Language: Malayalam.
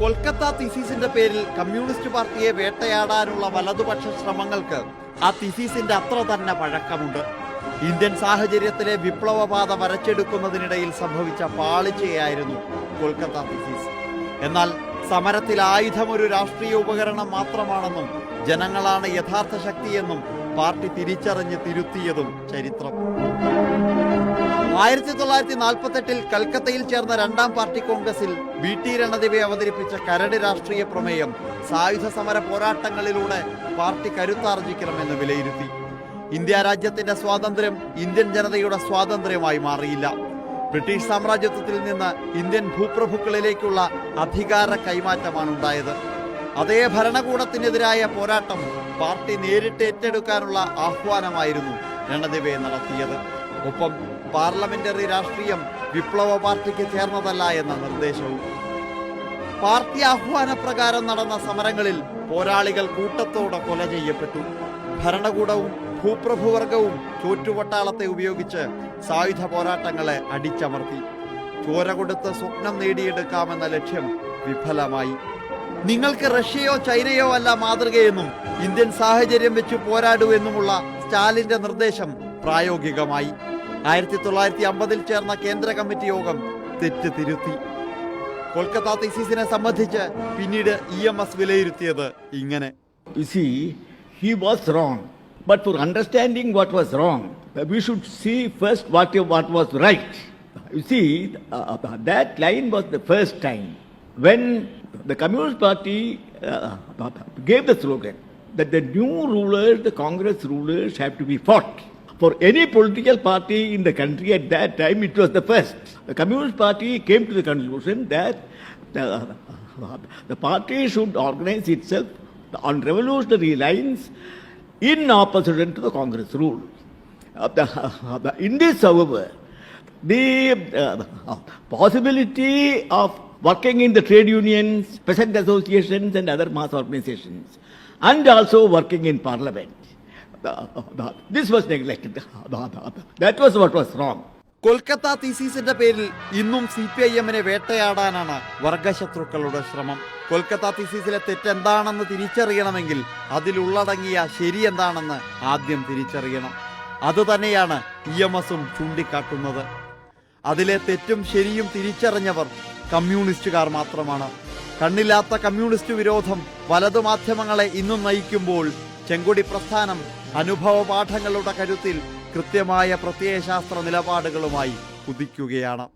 കൊൽക്കത്ത തീസീസിന്റെ പേരിൽ കമ്മ്യൂണിസ്റ്റ് പാർട്ടിയെ വേട്ടയാടാനുള്ള വലതുപക്ഷ ശ്രമങ്ങൾക്ക് ആ തീസീസിന്റെ അത്ര തന്നെ പഴക്കമുണ്ട്. ഇന്ത്യൻ സാഹചര്യത്തിലെ വിപ്ലവപാത വരച്ചെടുക്കുന്നതിനിടയിൽ സംഭവിച്ച പാളിച്ചയായിരുന്നു കൊൽക്കത്ത തീസീസ്. എന്നാൽ സമരത്തിൽ ആയുധം ഒരു രാഷ്ട്രീയ ഉപകരണം മാത്രമാണെന്നും ജനങ്ങളാണ് യഥാർത്ഥ ശക്തിയെന്നും പാർട്ടി തിരിച്ചറിഞ്ഞ് തിരുത്തിയതും ചരിത്രം. 1948 കൽക്കത്തയിൽ ചേർന്ന രണ്ടാം പാർട്ടി കോൺഗ്രസിൽ VT രണദിവെ അവതരിപ്പിച്ച കരട് രാഷ്ട്രീയ പ്രമേയം സായുധ സമര പോരാട്ടങ്ങളിലൂടെ പാർട്ടി കരുത്താർജിക്കണമെന്ന് വിലയിരുത്തി. ഇന്ത്യ രാജ്യത്തിന്റെ സ്വാതന്ത്ര്യം ഇന്ത്യൻ ജനതയുടെ സ്വാതന്ത്ര്യമായി മാറിയില്ല. ബ്രിട്ടീഷ് സാമ്രാജ്യത്വത്തിൽ നിന്ന് ഇന്ത്യൻ ഭൂപ്രഭുക്കളിലേക്കുള്ള അധികാര കൈമാറ്റമാണ് ഉണ്ടായത്. അതേ ഭരണകൂടത്തിനെതിരായ പോരാട്ടം പാർട്ടി നേരിട്ട് ഏറ്റെടുക്കാനുള്ള ആഹ്വാനമായിരുന്നു രണദിവെ നടത്തിയത്. ഒപ്പം പാർലമെന്ററി രാഷ്ട്രീയം വിപ്ലവ പാർട്ടിക്ക് ചേർന്നതല്ല എന്ന നിർദ്ദേശവും. പാർട്ടി ആഹ്വാനപ്രകാരം നടന്ന സമരങ്ങളിൽ പോരാളികൾ കൂട്ടത്തോടെ കൊല ചെയ്യപ്പെട്ടു. ഭരണകൂടവും ഭൂപ്രഭുവർഗവും ചോറ്റുപട്ടാളത്തെ ഉപയോഗിച്ച് സായുധ പോരാട്ടങ്ങളെ അടിച്ചമർത്തി. ചോര കൊടുത്ത് സ്വപ്നം നേടിയെടുക്കാമെന്ന ലക്ഷ്യം വിഫലമായി. നിങ്ങൾക്ക് റഷ്യയോ ചൈനയോ അല്ല മാതൃകയെന്നും ഇന്ത്യൻ സാഹചര്യം വെച്ച് പോരാടൂ എന്നുമുള്ള സ്റ്റാലിന്റെ നിർദ്ദേശം പ്രായോഗികമായി. 1950 ചേർന്ന കേന്ദ്ര കമ്മിറ്റി യോഗം തെറ്റ് തിരുത്തി. കൊൽക്കത്ത തീസീസിനെ സംബന്ധിച്ച് പിന്നീട് EMS വിലയിരുത്തിയത് ഇങ്ങനെ: You see, he was wrong. But for understanding what was wrong, we should see first what was right. You see, that line was the first time when the Communist Party gave the slogan that the new rulers, the Congress rulers, have to be fought. For any political party in the country at that time, it was the first. The Communist Party came to the conclusion that the party should organize itself on revolutionary lines in opposition to the Congress rule. In this, however, the possibility of working in the trade unions, peasant associations and other mass organizations, and also working in parliament, this was neglected. That was what was wrong. Kolkata തീസീസിന്റെ പേരിൽ ഇന്നും CPIM-നെ വേട്ടയാടാനാണ് വർഗശത്രുക്കളുടെ ശ്രമം. കൊൽക്കത്ത തീസീസിലെ തെറ്റെന്താണെന്ന് തിരിച്ചറിയണമെങ്കിൽ അതിലുള്ളടങ്ങിയ ശരി എന്താണെന്ന് ആദ്യം തിരിച്ചറിയണം. അതുതന്നെയാണ് EMS-ഉം ചൂണ്ടിക്കാട്ടുന്നത്. അതിലെ തെറ്റും ശരിയും തിരിച്ചറിഞ്ഞവർ കമ്മ്യൂണിസ്റ്റുകാർ മാത്രമാണ്. കണ്ണില്ലാത്ത കമ്മ്യൂണിസ്റ്റ് വിരോധം വലതുമാധ്യമങ്ങളെ ഇന്നും നയിക്കുമ്പോൾ ചെങ്കൊടി പ്രസ്ഥാനം അനുഭവ പാഠങ്ങളുടെ കരുത്തിൽ കൃത്യമായ പ്രത്യയശാസ്ത്ര നിലപാടുകളുമായി കുതിക്കുകയാണ്.